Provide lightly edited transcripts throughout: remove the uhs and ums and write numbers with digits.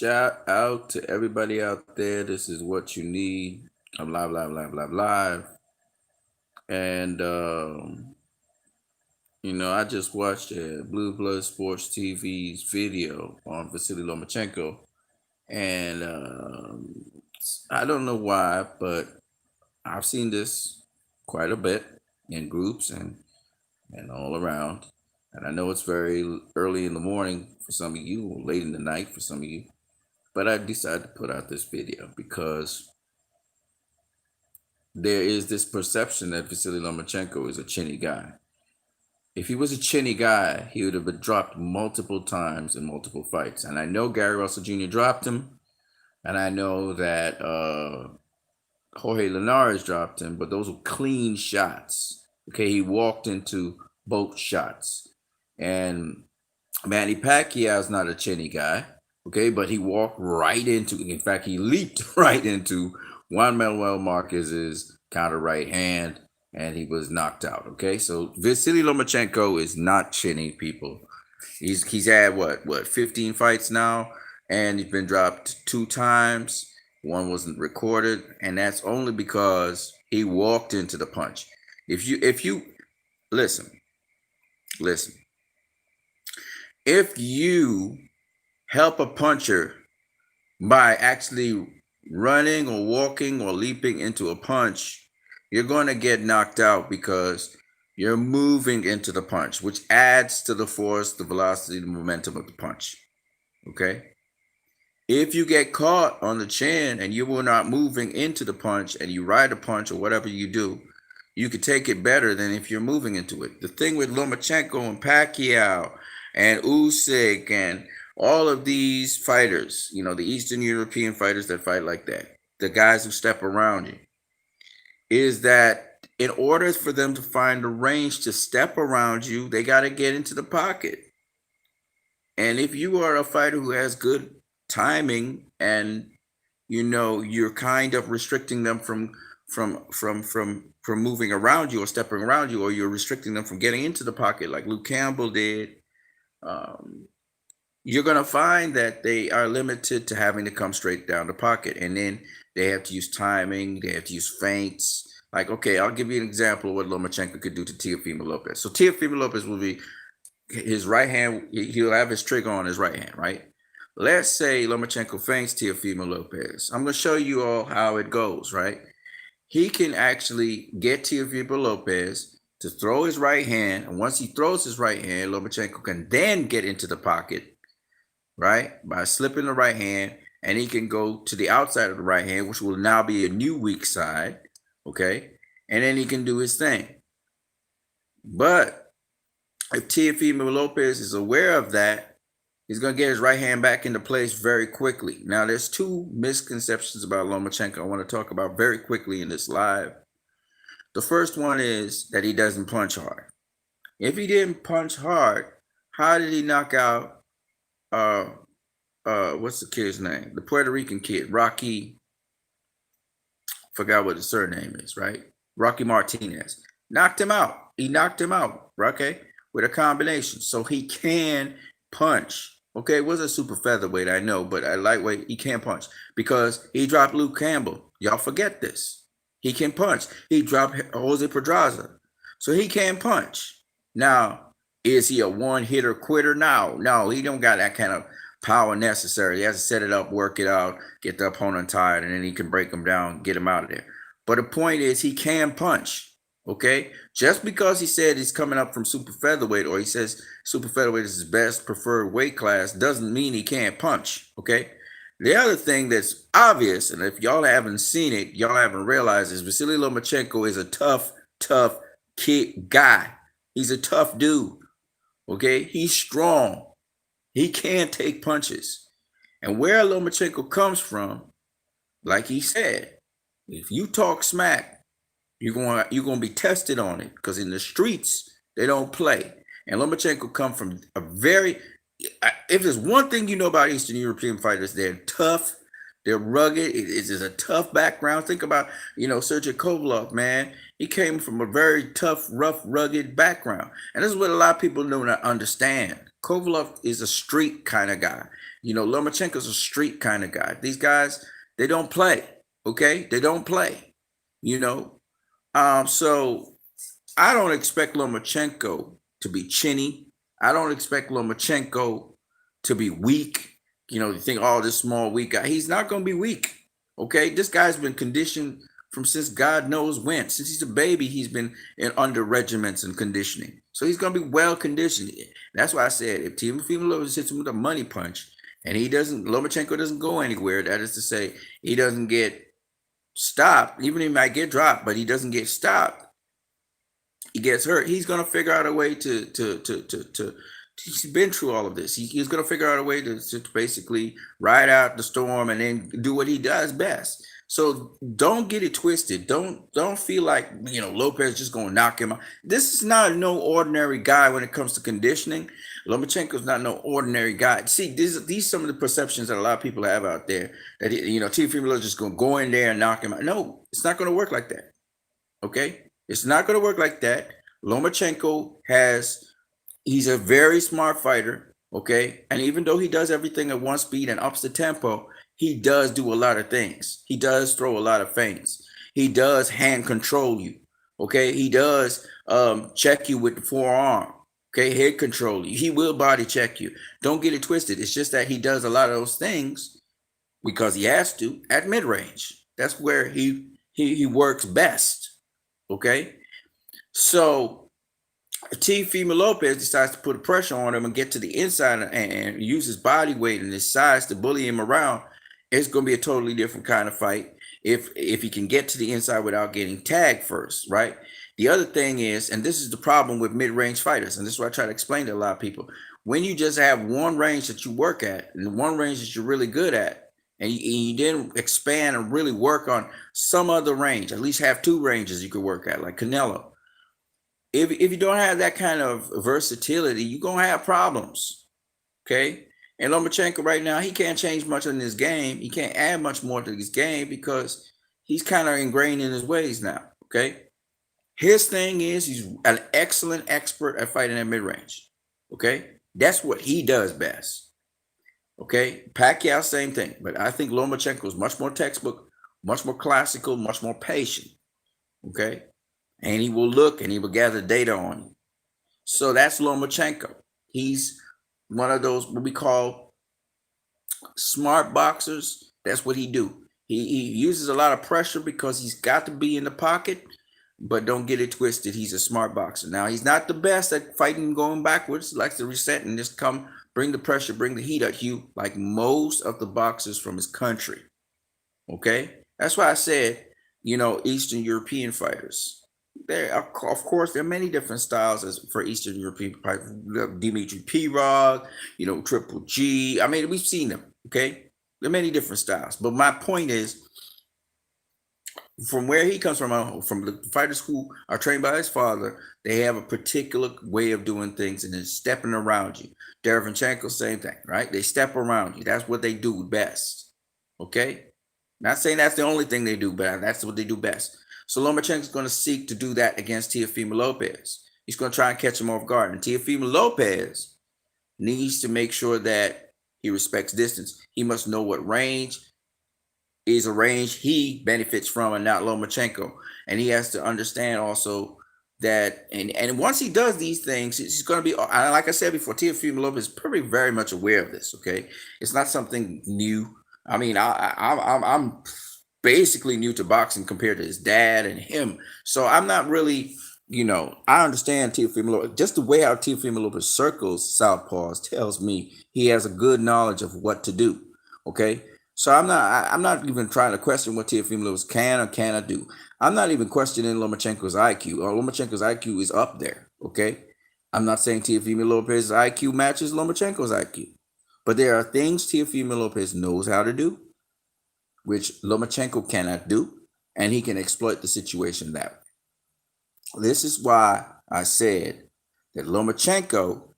Shout out to everybody out there. This is what you need. I'm live, live, live, live, live. And, I just watched Blue Blood Sports TV's video on Vasily Lomachenko. And I don't know why, but I've seen this quite a bit in groups and all around. And I know it's very early in the morning for some of you, or late in the night for some of you. But I decided to put out this video because there is this perception that Vasily Lomachenko is a chinny guy. If he was a chinny guy, he would have been dropped multiple times in multiple fights. And I know Gary Russell Jr. dropped him, and I know that Jorge Linares dropped him, but those were clean shots. Okay, he walked into both shots. And Manny Pacquiao is not a chinny guy, okay, but he walked right into, in fact, he leaped right into Juan Manuel Marquez's counter right hand, and he was knocked out. Okay, so Vasily Lomachenko is not chinny, people. He's had what 15 fights now, and he's been dropped 2 times. One wasn't recorded, and that's only because he walked into the punch. If you listen, if you help a puncher by actually running or walking or leaping into a punch, you're going to get knocked out because you're moving into the punch, which adds to the force, the velocity, the momentum of the punch. Okay? If you get caught on the chin and you were not moving into the punch and you ride a punch or whatever you do, you could take it better than if you're moving into it. The thing with Lomachenko and Pacquiao and Usyk and all of these fighters, the Eastern European fighters that fight like that, the guys who step around you, is that in order for them to find the range to step around you, they got to get into the pocket. And if you are a fighter who has good timing and you're kind of restricting them from moving around you or stepping around you, or you're restricting them from getting into the pocket like Luke Campbell did, you're going to find that they are limited to having to come straight down the pocket. And then they have to use timing. They have to use feints. Like, okay, I'll give you an example of what Lomachenko could do to Teofimo Lopez. So Teofimo Lopez will be his right hand. He'll have his trigger on his right hand, right? Let's say Lomachenko feints Teofimo Lopez. I'm going to show you all how it goes, right? He can actually get Teofimo Lopez to throw his right hand. And once he throws his right hand, Lomachenko can then get into the pocket, right, by slipping the right hand, and he can go to the outside of the right hand, which will now be a new weak side, okay, and then he can do his thing. But if Teofimo Lopez is aware of that, he's going to get his right hand back into place very quickly. Now, there's 2 misconceptions about Lomachenko I want to talk about very quickly in this live. The first one is that he doesn't punch hard. If he didn't punch hard, how did he knock out what's the kid's name? The Puerto Rican kid, Rocky. Forgot what his surname is, right? Rocky Martinez. Knocked him out. He knocked him out, okay, with a combination. So he can punch. Okay, it was a super featherweight, I know, but at lightweight, he can't punch because he dropped Luke Campbell. Y'all forget this. He can punch. He dropped Jose Pedraza. So he can punch. Now, is he a one-hitter quitter? No, he don't got that kind of power necessary. He has to set it up, work it out, get the opponent tired, and then he can break him down, get him out of there. But the point is he can punch, okay? Just because he said he's coming up from super featherweight, or he says super featherweight is his best preferred weight class, doesn't mean he can't punch, okay? The other thing that's obvious, and if y'all haven't seen it, y'all haven't realized, is Vasily Lomachenko is a tough kid guy. He's a tough dude. Okay, he's strong. He can take punches. And where Lomachenko comes from, like he said, if you talk smack, you're going to be tested on it, because in the streets they don't play. And Lomachenko come from a very, if there's one thing you know about Eastern European fighters, they're tough, They're rugged. It is a tough background. Think about, Sergey Kovalev, man. He came from a very tough, rough, rugged background. And this is what a lot of people do not understand. Kovalev is a street kind of guy. Lomachenko's a street kind of guy. These guys, they don't play. Okay? They don't play. You know. So I don't expect Lomachenko to be chinny. I don't expect Lomachenko to be weak. You think, oh, this small, weak guy. He's not going to be weak. Okay. This guy's been conditioned from since God knows when. Since he's a baby, he's been under regiments and conditioning. So he's going to be well conditioned. That's why I said if Timofey hits him with a money punch and Lomachenko doesn't go anywhere, that is to say, he doesn't get stopped, even if he might get dropped, but he doesn't get stopped, he gets hurt, he's going to figure out a way to he's been through all of this. He's going to figure out a way to basically ride out the storm and then do what he does best. So don't get it twisted. Don't feel like, Lopez just going to knock him out. This is not no ordinary guy when it comes to conditioning. Lomachenko's not no ordinary guy. See, these some of the perceptions that a lot of people have out there that, Timofey is just going to go in there and knock him out. No, it's not going to work like that. Okay? It's not going to work like that. Lomachenko he's a very smart fighter, okay? And even though he does everything at one speed and ups the tempo, he does do a lot of things. He does throw a lot of feints. He does hand control you, okay? He does check you with the forearm, okay? Head control you. He will body check you. Don't get it twisted. It's just that he does a lot of those things because he has to at mid-range. That's where he works best, okay? So Teofimo Lopez decides to put pressure on him and get to the inside and use his body weight and his size to bully him around. It's going to be a totally different kind of fight if he can get to the inside without getting tagged first, right? The other thing is, and this is the problem with mid-range fighters, and this is what I try to explain to a lot of people, when you just have one range that you work at and one range that you're really good at, and you didn't expand and really work on some other range, at least have two ranges you could work at, like Canelo. If you don't have that kind of versatility, you're going to have problems, okay? And Lomachenko right now, he can't change much in his game. He can't add much more to his game because he's kind of ingrained in his ways now, okay? His thing is he's an excellent expert at fighting at mid-range, okay? That's what he does best, okay? Pacquiao, same thing. But I think Lomachenko is much more textbook, much more classical, much more patient, okay? And he will look and he will gather data on you. So that's Lomachenko. He's one of those what we call smart boxers. That's what he do. He uses a lot of pressure because he's got to be in the pocket, but don't get it twisted. He's a smart boxer. Now, he's not the best at fighting going backwards. He likes to reset and just come, bring the pressure, bring the heat at you like most of the boxers from his country. Okay? That's why I said, Eastern European fighters. There, of course, there are many different styles for Eastern European fighters. Dimitri Pirog, Triple G. I mean, we've seen them, okay? There are many different styles. But my point is, from where he comes from the fighters who are trained by his father, they have a particular way of doing things and then stepping around you. Derevyanchenko, same thing, right? They step around you. That's what they do best, okay? Not saying that's the only thing they do, but that's what they do best. So Lomachenko is going to seek to do that against Teofimo Lopez. He's going to try and catch him off guard. And Teofimo Lopez needs to make sure that he respects distance. He must know what range is a range he benefits from and not Lomachenko. And he has to understand also that, and once he does these things, he's going to be, like I said before, Teofimo Lopez is probably very much aware of this, okay? It's not something new. I mean, I'm basically new to boxing compared to his dad and him. So I'm not really, I understand Teofimo Lopez. Just the way how Teofimo Lopez circles southpaws tells me he has a good knowledge of what to do. Okay. So I'm not even trying to question what Teofimo Lopez can or cannot do. I'm not even questioning Lomachenko's IQ. Lomachenko's IQ is up there. Okay. I'm not saying Teofimo Lopez's IQ matches Lomachenko's IQ. But there are things Teofimo Lopez knows how to do, which Lomachenko cannot do, and he can exploit the situation that way. This is why I said that Lomachenko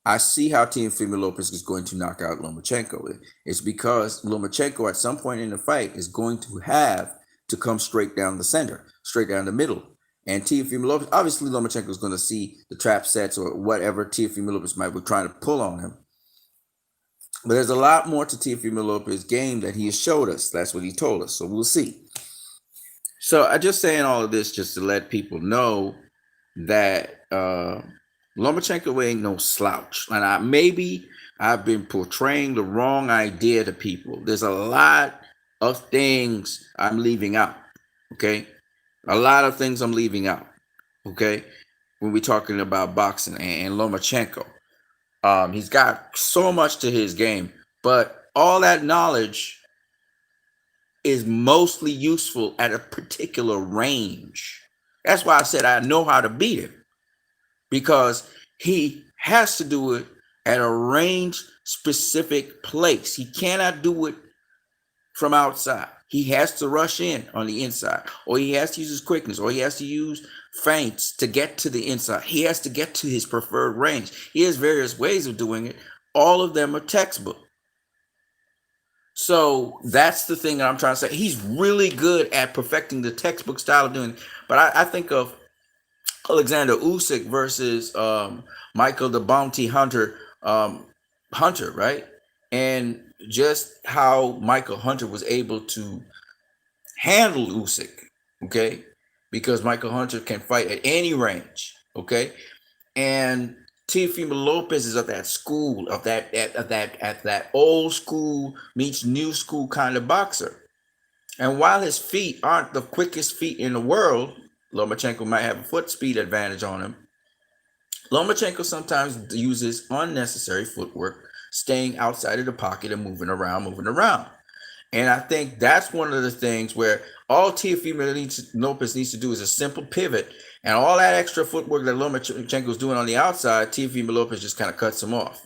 I see how Teofimo Lopez is going to knock out Lomachenko. It's because Lomachenko at some point in the fight is going to have to come straight down the center, straight down the middle. And Teofimo Lopez, obviously Lomachenko is going to see the trap sets or whatever Teofimo Lopez might be trying to pull on him. But there's a lot more to Teofimo Lopez's game that he has showed us. That's what he told us. So we'll see. So I just saying all of this just to let people know that Lomachenko ain't no slouch. And maybe I've been portraying the wrong idea to people. There's a lot of things I'm leaving out. Okay. A lot of things I'm leaving out. Okay. When we're talking about boxing and Lomachenko. He's got so much to his game, but all that knowledge is mostly useful at a particular range. That's why I said I know how to beat him, because he has to do it at a range specific place. He cannot do it from outside. He has to rush in on the inside, or he has to use his quickness, or he has to use feints to get to the inside. He has to get to his preferred range. He has various ways of doing it. All of them are textbook. So that's the thing that I'm trying to say. He's really good at perfecting the textbook style of doing it. But I think of Alexander Usyk versus Michael the Bounty Hunter, right? And just how Michael Hunter was able to handle Usyk, okay? Because Michael Hunter can fight at any range, okay? And Teofimo Lopez is of that school, of that old school meets new school kind of boxer. And while his feet aren't the quickest feet in the world, Lomachenko might have a foot speed advantage on him. Lomachenko sometimes uses unnecessary footwork, staying outside of the pocket and moving around. And I think that's one of the things where all Teofimo Lopez needs to do is a simple pivot, and all that extra footwork that Lomachenko is doing on the outside, Teofimo Lopez just kind of cuts him off.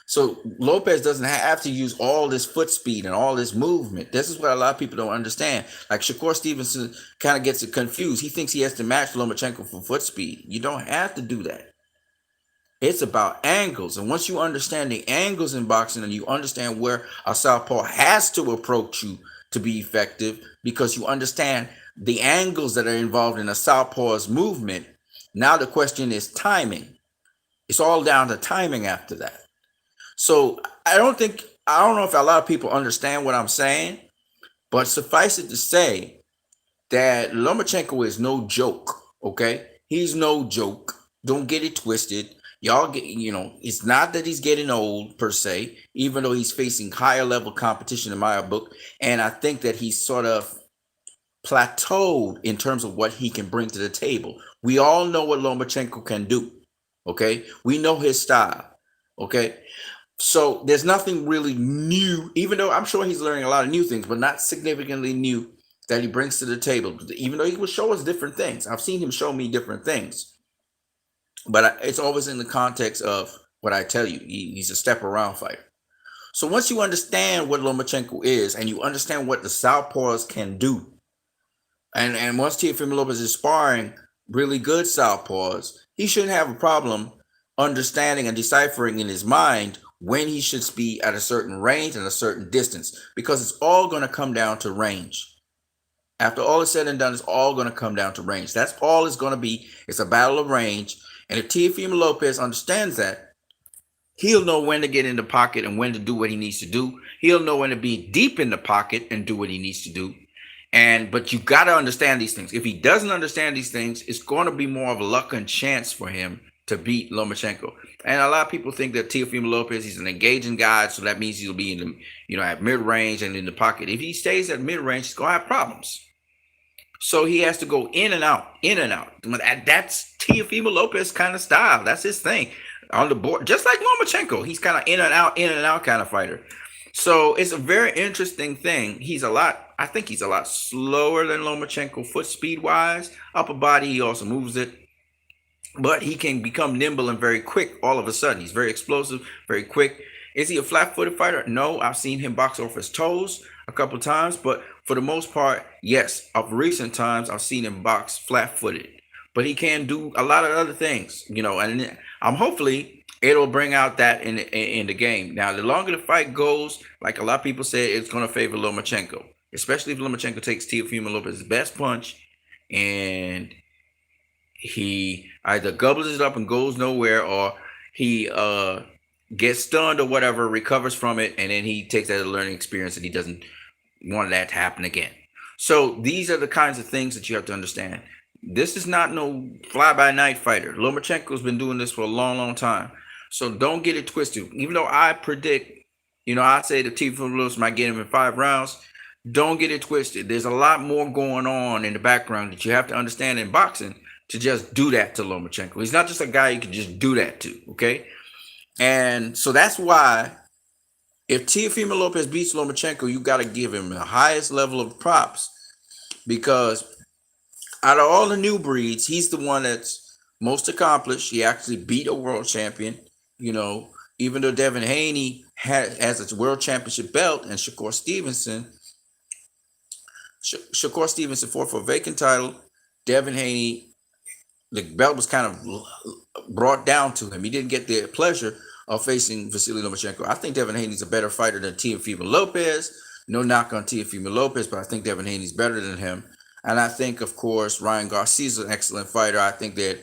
So Lopez doesn't have to use all this foot speed and all this movement. This is what a lot of people don't understand. Like Shakur Stevenson kind of gets it confused. He thinks he has to match Lomachenko for foot speed. You don't have to do that. It's about angles. And once you understand the angles in boxing and you understand where a southpaw has to approach you to be effective, because you understand the angles that are involved in a southpaw's movement, now the question is timing. It's all down to timing after that. So I don't know if a lot of people understand what I'm saying, but suffice it to say that Lomachenko is no joke, okay? He's no joke. Don't get it twisted. Y'all get, it's not that he's getting old per se, even though he's facing higher level competition in my book. And I think that he's sort of plateaued in terms of what he can bring to the table. We all know what Lomachenko can do, okay? We know his style, okay? So there's nothing really new, even though I'm sure he's learning a lot of new things, but not significantly new that he brings to the table, even though he will show us different things. I've seen him show me different things. But it's always in the context of what I tell you. He's a step around fighter. So once you understand what Lomachenko is and you understand what the southpaws can do, and once Teofimo Lopez is sparring really good southpaws, he shouldn't have a problem understanding and deciphering in his mind when he should be at a certain range and a certain distance, because it's all going to come down to range. After all is said and done, it's all going to come down to range. That's all it's going to be. It's a battle of range. And if Teofimo Lopez understands that, he'll know when to get in the pocket and when to do what he needs to do. He'll know when to be deep in the pocket and do what he needs to do. But you got to understand these things. If he doesn't understand these things, it's going to be more of a luck and chance for him to beat Lomachenko. And a lot of people think that Teofimo Lopez, he's an engaging guy, so that means he'll be in the, at mid-range and in the pocket. If he stays at mid-range, he's going to have problems. So he has to go in and out, in and out. That's Teofimo Lopez kind of style. That's his thing on the board, just like Lomachenko. He's kind of in and out kind of fighter. So it's a very interesting thing. I think he's a lot slower than Lomachenko foot speed wise. Upper body, he also moves it. But he can become nimble and very quick all of a sudden. He's very explosive, very quick. Is he a flat-footed fighter? No, I've seen him box off his toes a couple of times, but for the most part, yes, of recent times, I've seen him box flat-footed. But he can do a lot of other things, and I'm hopefully, it'll bring out that in the game. Now, the longer the fight goes, like a lot of people say, it's going to favor Lomachenko, especially if Lomachenko takes Teofimo Lopez's best punch and he either gobbles it up and goes nowhere, or he gets stunned or whatever, recovers from it, and then he takes that as a learning experience and he doesn't want that to happen again. So these are the kinds of things that you have to understand. This is not no fly-by-night fighter. Lomachenko's been doing this for a long, long time. So don't get it twisted. Even though I predict, I say the Teofimo Lopez might get him in 5 rounds, don't get it twisted. There's a lot more going on in the background that you have to understand in boxing to just do that to Lomachenko. He's not just a guy you can just do that to, okay? And so that's why if Teofimo Lopez beats Lomachenko, you got to give him the highest level of props, because out of all the new breeds, he's the one that's most accomplished. He actually beat a world champion, even though Devin Haney has its world championship belt, and Shakur Stevenson fought for a vacant title. Devin Haney, the belt was kind of brought down to him. He didn't get the pleasure of facing Vasily Lomachenko. I think Devin Haney's a better fighter than Teofimo Lopez. No knock on Teofimo Lopez, but I think Devin Haney's better than him. And I think, of course, Ryan Garcia's an excellent fighter. I think that,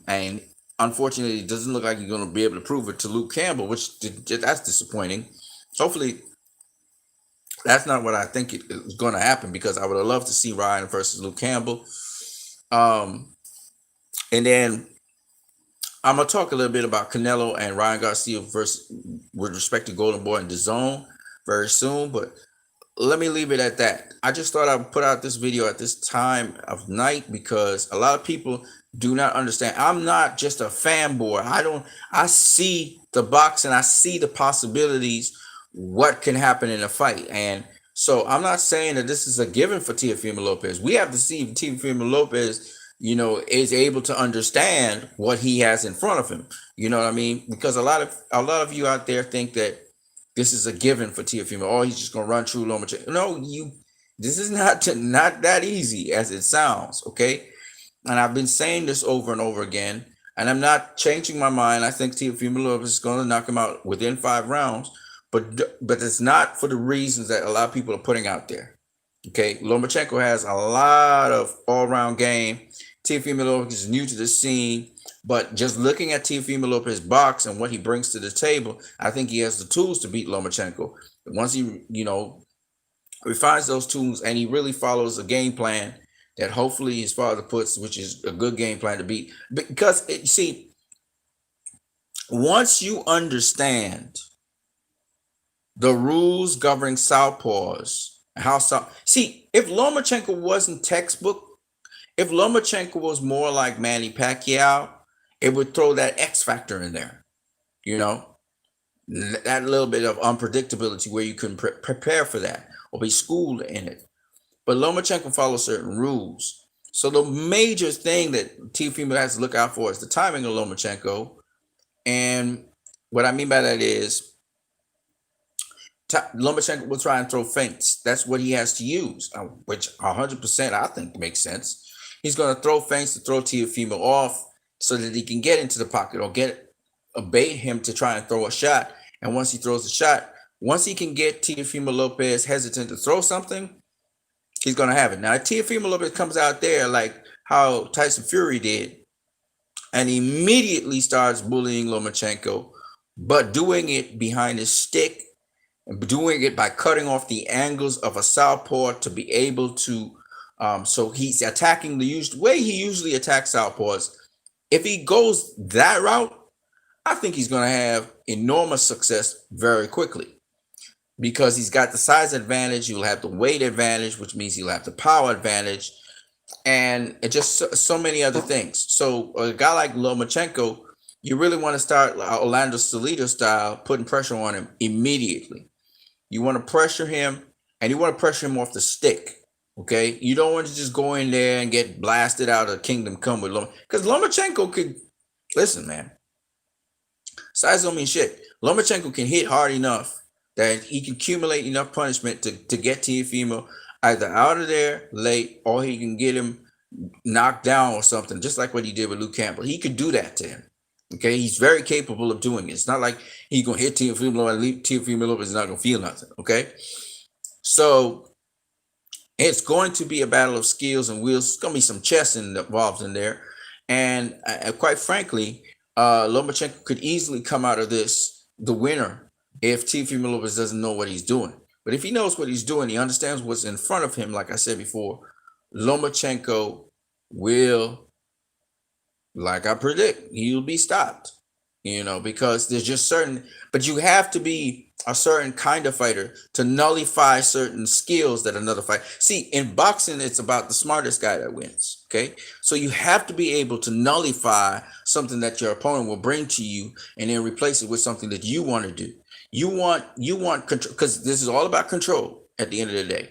and unfortunately, it doesn't look like he's going to be able to prove it to Luke Campbell, that's disappointing. Hopefully, that's not what I think is going to happen, because I would have loved to see Ryan versus Luke Campbell. And then I'm going to talk a little bit about Canelo and Ryan Garcia with respect to Golden Boy and DAZN very soon, but let me leave it at that. I just thought I would put out this video at this time of night because a lot of people do not understand. I'm not just a fanboy. I see the boxing, I see the possibilities, what can happen in a fight. And so I'm not saying that this is a given for Teofimo Lopez. We have to see if Teofimo Lopez, is able to understand what he has in front of him. You know what I mean? Because a lot of you out there think that this is a given for Teofimo. Oh, he's just gonna run through Lomachenko. No, this is not that easy as it sounds. Okay, and I've been saying this over and over again, and I'm not changing my mind. I think Teofimo Lopez is gonna knock him out within 5 rounds, but it's not for the reasons that a lot of people are putting out there. Okay, Lomachenko has a lot of all-round game. Teofimo Lopez is new to the scene, but just looking at Teofimo Lopez's box and what he brings to the table, I think he has the tools to beat Lomachenko. Once he, refines those tools and he really follows a game plan that hopefully his father puts, which is a good game plan to beat. Because, once you understand the rules governing southpaws, if Lomachenko wasn't textbook, if Lomachenko was more like Manny Pacquiao, it would throw that X factor in there, that little bit of unpredictability where you can prepare for that or be schooled in it. But Lomachenko follows certain rules. So the major thing that Teofimo has to look out for is the timing of Lomachenko. And what I mean by that is Lomachenko will try and throw feints. That's what he has to use, which 100% I think makes sense. He's going to throw feints to throw Teofimo off so that he can get into the pocket or bait him to try and throw a shot. And once he throws the shot, once he can get Teofimo Lopez hesitant to throw something, he's going to have it. Now, Teofimo Lopez comes out there like how Tyson Fury did and immediately starts bullying Lomachenko, but doing it behind his stick and doing it by cutting off the angles of a southpaw to be able to so he's attacking the way he usually attacks southpaws. If he goes that route, I think he's going to have enormous success very quickly because he's got the size advantage. You'll have the weight advantage, which means you'll have the power advantage, and just so many other things. So a guy like Lomachenko, you really want to start Orlando Salido style, putting pressure on him immediately. You want to pressure him, and you want to pressure him off the stick. Okay, you don't want to just go in there and get blasted out of Kingdom Come with Loma, because Lomachenko could listen, man. Size don't mean shit. Lomachenko can hit hard enough that he can accumulate enough punishment to get Teofimo either out of there late or he can get him knocked down or something, just like what he did with Luke Campbell. He could do that to him. Okay, he's very capable of doing it. It's not like he's gonna hit Teofimo and leave Teofimo is not gonna feel nothing. Okay, so it's going to be a battle of skills and wheels. It's gonna be some chess involved in there, and quite frankly, Lomachenko could easily come out of this the winner if Teofimo doesn't know what he's doing. But if he knows what he's doing, he understands what's in front of him. Like I said before, Lomachenko will, like I predict, he'll be stopped. Because there's just certain, but you have to be a certain kind of fighter to nullify certain skills that another fighter. See, in boxing, it's about the smartest guy that wins. Okay, so you have to be able to nullify something that your opponent will bring to you, and then replace it with something that you want to do. You want control, because this is all about control at the end of the day.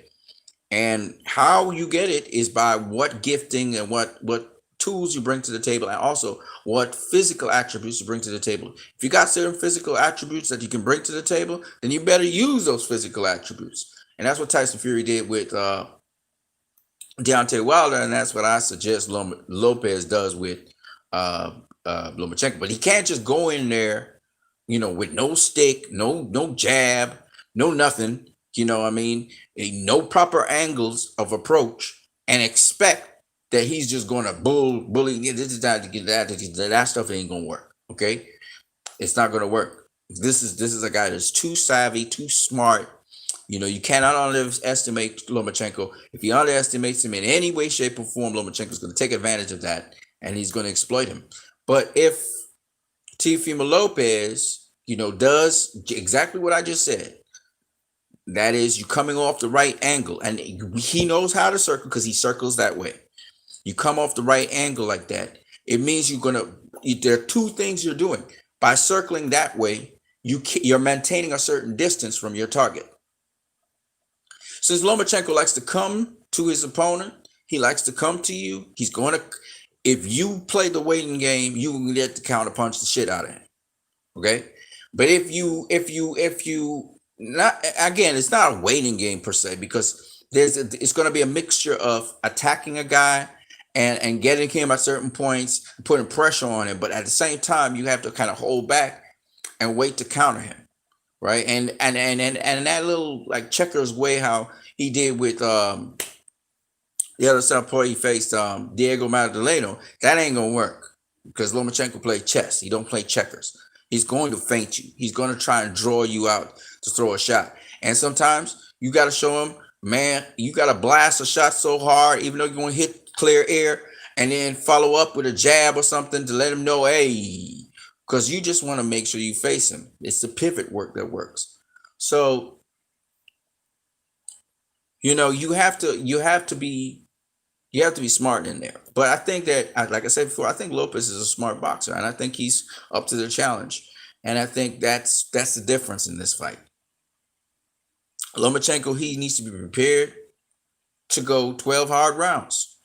And how you get it is by what gifting and what tools you bring to the table, and also what physical attributes you bring to the table. If you got certain physical attributes that you can bring to the table, then you better use those physical attributes. And that's what Tyson Fury did with Deontay Wilder, and that's what I suggest Lopez does with Lomachenko. But he can't just go in there, with no stick, no jab, no nothing. I mean, no proper angles of approach, and expect that he's just going to bully this is that to get that stuff ain't gonna work. Okay, it's not gonna work. This is a guy that's too savvy, too smart. You cannot underestimate Lomachenko. If he underestimates him in any way, shape, or form, Lomachenko is going to take advantage of that, and he's going to exploit him. But if Teofimo Lopez, does exactly what I just said, that is, you coming off the right angle, and he knows how to circle because he circles that way. You come off the right angle like that, it means there are two things you're doing. By circling that way, you're maintaining a certain distance from your target. Since Lomachenko likes to come to his opponent, he likes to come to you. If you play the waiting game, you can get to counterpunch the shit out of him. Okay, but if you not, again, it's not a waiting game per se, because it's going to be a mixture of attacking a guy and getting him at certain points, putting pressure on him, but at the same time you have to kind of hold back and wait to counter him, right? And that little like checkers way how he did with the other southpaw he faced, Diego Maradona, that ain't gonna work, because Lomachenko plays chess. He don't play checkers. He's going to feint you. He's going to try and draw you out to throw a shot. And sometimes you got to show him, man, you got to blast a shot so hard, even though you're going to hit clear air, and then follow up with a jab or something to let him know, hey, because you just want to make sure you face him. It's the pivot work that works. So, you have to be smart in there. But I think that, like I said before, I think Lopez is a smart boxer, and I think he's up to the challenge. And I think that's the difference in this fight. Lomachenko, he needs to be prepared to go 12 hard rounds,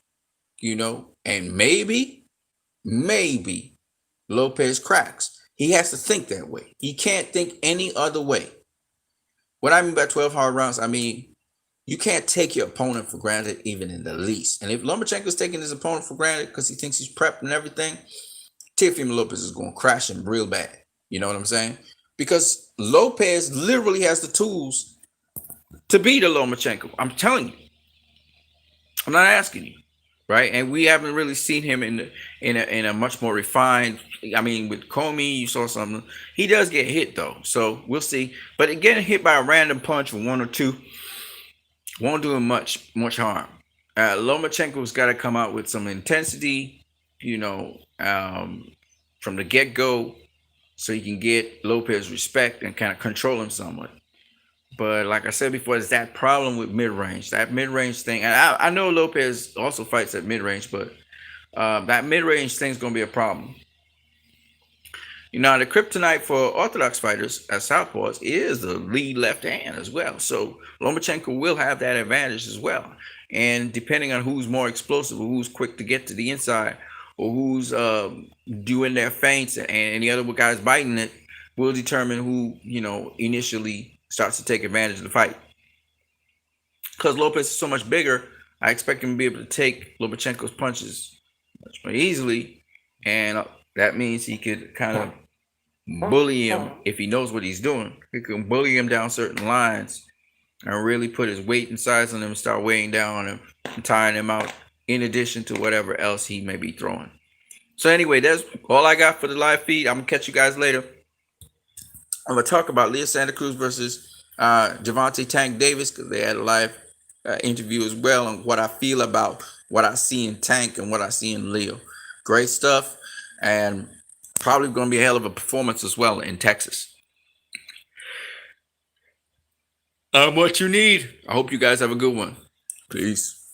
and maybe Lopez cracks. He has to think that way. He can't think any other way. What I mean by 12 hard rounds, I mean, you can't take your opponent for granted, even in the least. And if Lomachenko's taking his opponent for granted because he thinks he's prepped and everything, Teofimo Lopez is going to crash him real bad. You know what I'm saying? Because Lopez literally has the tools to beat a Lomachenko. I'm telling you. I'm not asking you, right? And we haven't really seen him in a much more refined. I mean, with Comey, you saw something. He does get hit though, so we'll see. But getting hit by a random punch from one or two won't do him much harm. Lomachenko's got to come out with some intensity, from the get-go, so he can get Lopez respect and kind of control him somewhat. But like I said before, there's that problem with mid-range. That mid-range thing, and I know Lopez also fights at mid-range, but that mid-range thing is going to be a problem. The kryptonite for orthodox fighters as southpaws is the lead left hand as well. So Lomachenko will have that advantage as well. And depending on who's more explosive, or who's quick to get to the inside, or who's doing their feints and any other guys biting it, will determine who, initially starts to take advantage of the fight. Because Lopez is so much bigger, I expect him to be able to take Lomachenko's punches much more easily, and That means he could kind of bully him if he knows what he's doing. He can bully him down certain lines and really put his weight and size on him and start weighing down on him and tiring him out in addition to whatever else he may be throwing. So anyway, that's all I got for the live feed. I'm going to catch you guys later. I'm going to talk about Leo Santa Cruz versus Gervonta Tank Davis because they had a live interview as well on what I feel about what I see in Tank and what I see in Leo. Great stuff, and probably going to be a hell of a performance as well in Texas. I'm what you need. I hope you guys have a good one. Peace.